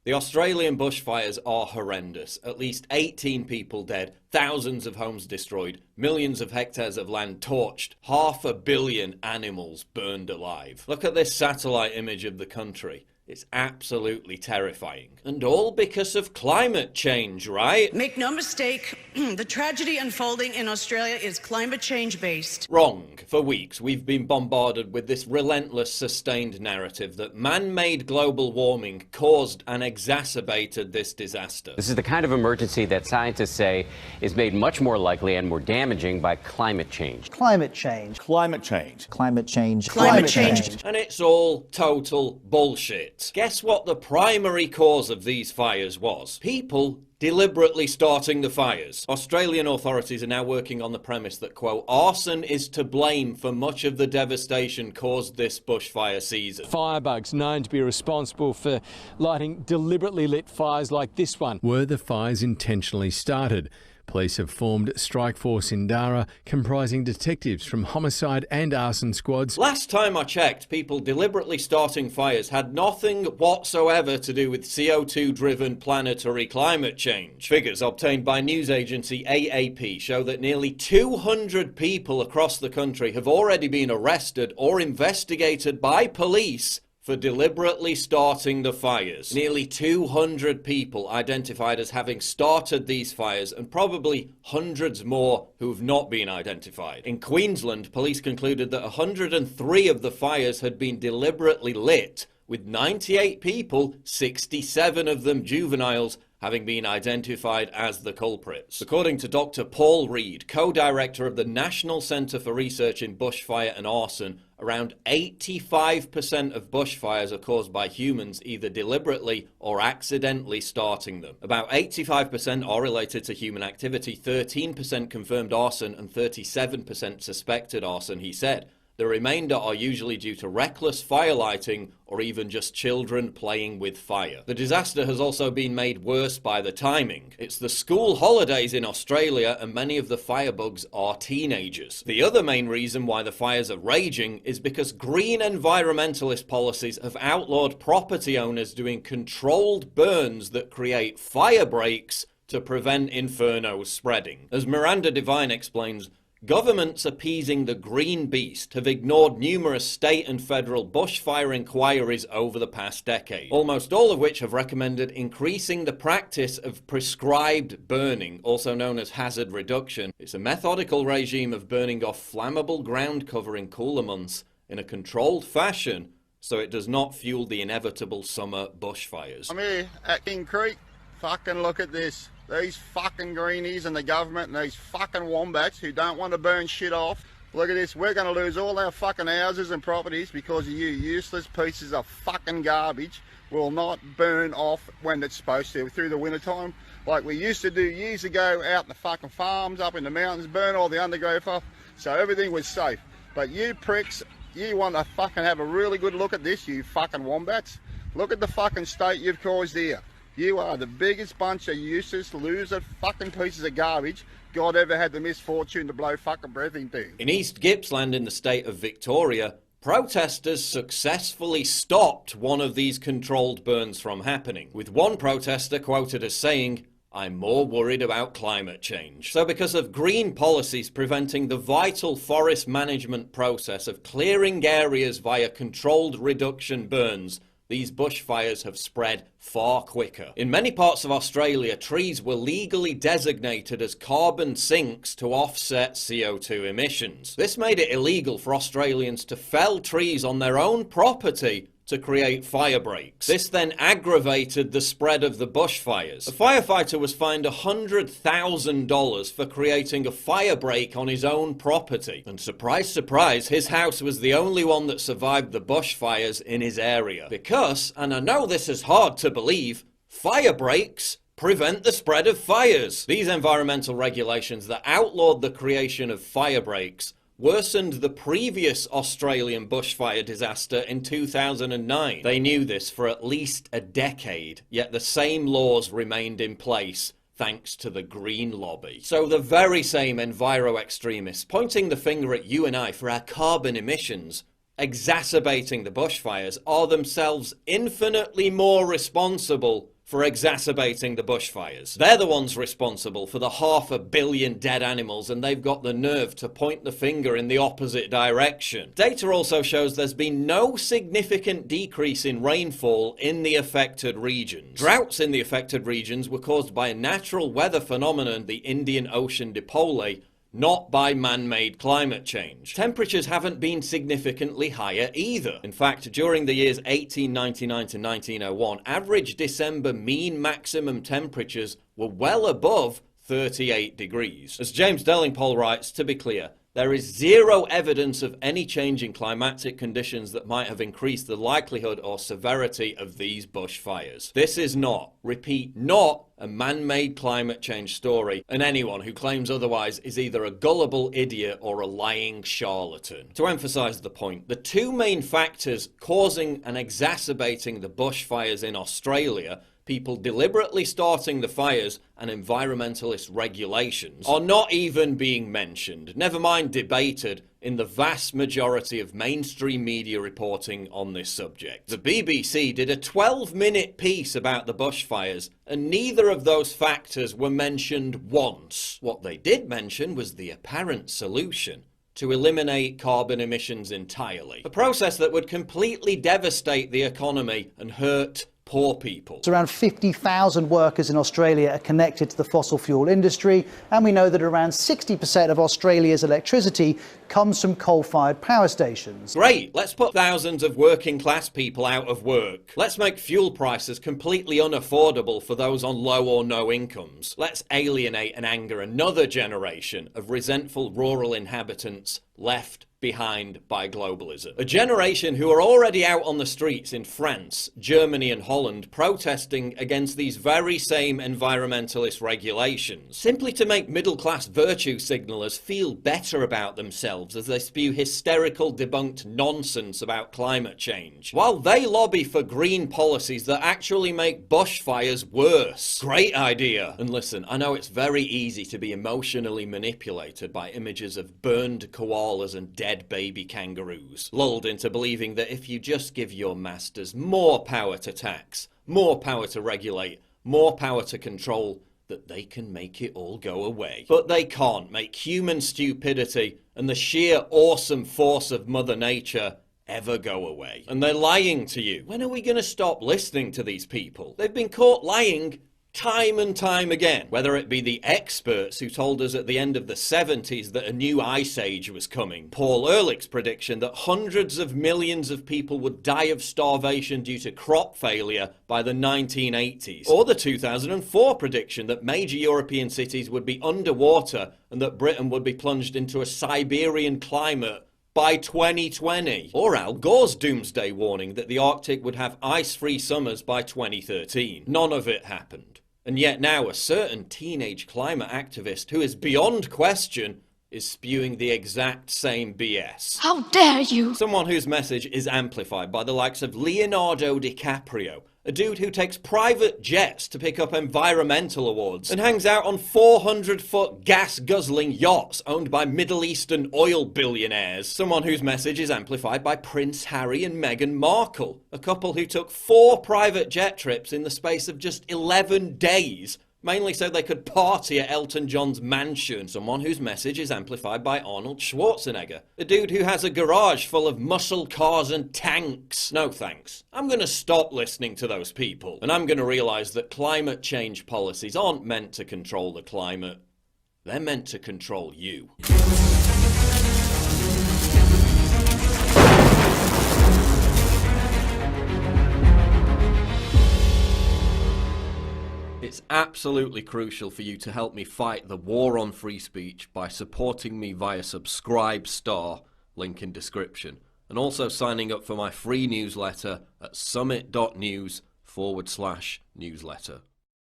The Australian bushfires are horrendous. At least 18 people dead, thousands of homes destroyed, millions of hectares of land torched, 500 million animals burned alive. Look at this satellite image of the country. It's absolutely terrifying. And all because of climate change, right? Make no mistake, the tragedy unfolding in Australia is climate change based. Wrong. For weeks, we've been bombarded with this relentless, sustained narrative that man-made global warming caused and exacerbated this disaster. This is the kind of emergency that scientists say is made much more likely and more damaging by climate change. Climate change. Climate change. Climate change. Climate change. And it's all total bullshit. Guess what the primary cause of these fires was? People deliberately starting the fires. Australian authorities are now working on the premise that, quote, arson is to blame for much of the devastation caused this bushfire season. Firebugs known to be responsible for lighting deliberately lit fires like this one. Were the fires intentionally started? Police have formed Strike Force in Dara, comprising detectives from homicide and arson squads. Last time I checked, people deliberately starting fires had nothing whatsoever to do with CO2-driven planetary climate change. Figures obtained by news agency AAP show that nearly 200 people across the country have already been arrested or investigated by police for deliberately starting the fires. Nearly 200 people identified as having started these fires, and probably hundreds more who have not been identified. In Queensland, police concluded that 103 of the fires had been deliberately lit, with 98 people, 67 of them juveniles, having been identified as the culprits. According to Dr. Paul Reed, co-director of the National Centre for Research in Bushfire and Arson, around 85% of bushfires are caused by humans either deliberately or accidentally starting them. About 85% are related to human activity, 13% confirmed arson and 37% suspected arson, he said. The remainder are usually due to reckless firelighting or even just children playing with fire. The disaster has also been made worse by the timing. It's the school holidays in Australia and many of the firebugs are teenagers. The other main reason why the fires are raging is because green environmentalist policies have outlawed property owners doing controlled burns that create fire breaks to prevent infernos spreading. As Miranda Devine explains, governments appeasing the green beast have ignored numerous state and federal bushfire inquiries over the past decade, almost all of which have recommended increasing the practice of prescribed burning, also known as hazard reduction. It's a methodical regime of burning off flammable ground cover in cooler months in a controlled fashion so it does not fuel the inevitable summer bushfires. I'm here at King Creek. Fucking look at this. These fucking greenies and the government and these fucking wombats who don't want to burn shit off. Look at this, we're going to lose all our fucking houses and properties because of you useless pieces of fucking garbage will not burn off when it's supposed to through the winter time, like we used to do years ago out in the fucking farms up in the mountains, burn all the undergrowth off so everything was safe. But you pricks, you want to fucking have a really good look at this, you fucking wombats. Look at the fucking state you've caused here. You are the biggest bunch of useless, loser fucking pieces of garbage God ever had the misfortune to blow fucking breath into. In East Gippsland in the state of Victoria, protesters successfully stopped one of these controlled burns from happening, with one protester quoted as saying, "I'm more worried about climate change." So because of green policies preventing the vital forest management process of clearing areas via controlled reduction burns, these bushfires have spread far quicker. In many parts of Australia, trees were legally designated as carbon sinks to offset CO2 emissions. This made it illegal for Australians to fell trees on their own property to create fire breaks. This then aggravated the spread of the bushfires. A firefighter was fined $100,000 for creating a fire break on his own property. And surprise, surprise, his house was the only one that survived the bushfires in his area. Because, and I know this is hard to believe, fire breaks prevent the spread of fires. These environmental regulations that outlawed the creation of fire breaks worsened the previous Australian bushfire disaster in 2009. They knew this for at least a decade, yet the same laws remained in place thanks to the green lobby. So the very same enviro-extremists pointing the finger at you and I for our carbon emissions, exacerbating the bushfires, are themselves infinitely more responsible for exacerbating the bushfires. They're the ones responsible for the 500 million dead animals, and they've got the nerve to point the finger in the opposite direction. Data also shows there's been no significant decrease in rainfall in the affected regions. Droughts in the affected regions were caused by a natural weather phenomenon, the Indian Ocean dipole, not by man-made climate change. Temperatures haven't been significantly higher either. In fact, during the years 1899 to 1901, average December mean maximum temperatures were well above 38 degrees. As James Dellingpole writes, to be clear, there is zero evidence of any change in climatic conditions that might have increased the likelihood or severity of these bushfires. This is not, repeat, not a man-made climate change story, and anyone who claims otherwise is either a gullible idiot or a lying charlatan. To emphasise the point, the two main factors causing and exacerbating the bushfires in Australia, people deliberately starting the fires and environmentalist regulations, are not even being mentioned, never mind debated, in the vast majority of mainstream media reporting on this subject. The BBC did a 12-minute piece about the bushfires, and neither of those factors were mentioned once. What they did mention was the apparent solution: to eliminate carbon emissions entirely. A process that would completely devastate the economy and hurt poor people. Around 50,000 workers in Australia are connected to the fossil fuel industry, and we know that around 60% of Australia's electricity comes from coal-fired power stations. Great, let's put thousands of working class people out of work. Let's make fuel prices completely unaffordable for those on low or no incomes. Let's alienate and anger another generation of resentful rural inhabitants left behind by globalism. A generation who are already out on the streets in France, Germany and Holland protesting against these very same environmentalist regulations, simply to make middle-class virtue signallers feel better about themselves as they spew hysterical debunked nonsense about climate change, while they lobby for green policies that actually make bushfires worse. Great idea! And listen, I know it's very easy to be emotionally manipulated by images of burned koalas and dead baby kangaroos, lulled into believing that if you just give your masters more power to tax, more power to regulate, more power to control, that they can make it all go away. But they can't make human stupidity and the sheer awesome force of Mother Nature ever go away. And they're lying to you. When are we going to stop listening to these people? They've been caught lying time and time again, whether it be the experts who told us at the end of the 70s that a new ice age was coming, Paul Ehrlich's prediction that hundreds of millions of people would die of starvation due to crop failure by the 1980s, or the 2004 prediction that major European cities would be underwater and that Britain would be plunged into a Siberian climate by 2020, or Al Gore's doomsday warning that the Arctic would have ice-free summers by 2013. None of it happened. And yet now a certain teenage climate activist who is beyond question is spewing the exact same BS. How dare you! Someone whose message is amplified by the likes of Leonardo DiCaprio, a dude who takes private jets to pick up environmental awards and hangs out on 400-foot gas-guzzling yachts owned by Middle Eastern oil billionaires. Someone whose message is amplified by Prince Harry and Meghan Markle, a couple who took 4 private jet trips in the space of just 11 days, mainly so they could party at Elton John's mansion. Someone whose message is amplified by Arnold Schwarzenegger, a dude who has a garage full of muscle cars and tanks. No thanks. I'm going to stop listening to those people, and I'm going to realise that climate change policies aren't meant to control the climate. They're meant to control you. It's absolutely crucial for you to help me fight the war on free speech by supporting me via Subscribe Star, link in description, and also signing up for my free newsletter at summit.news/newsletter.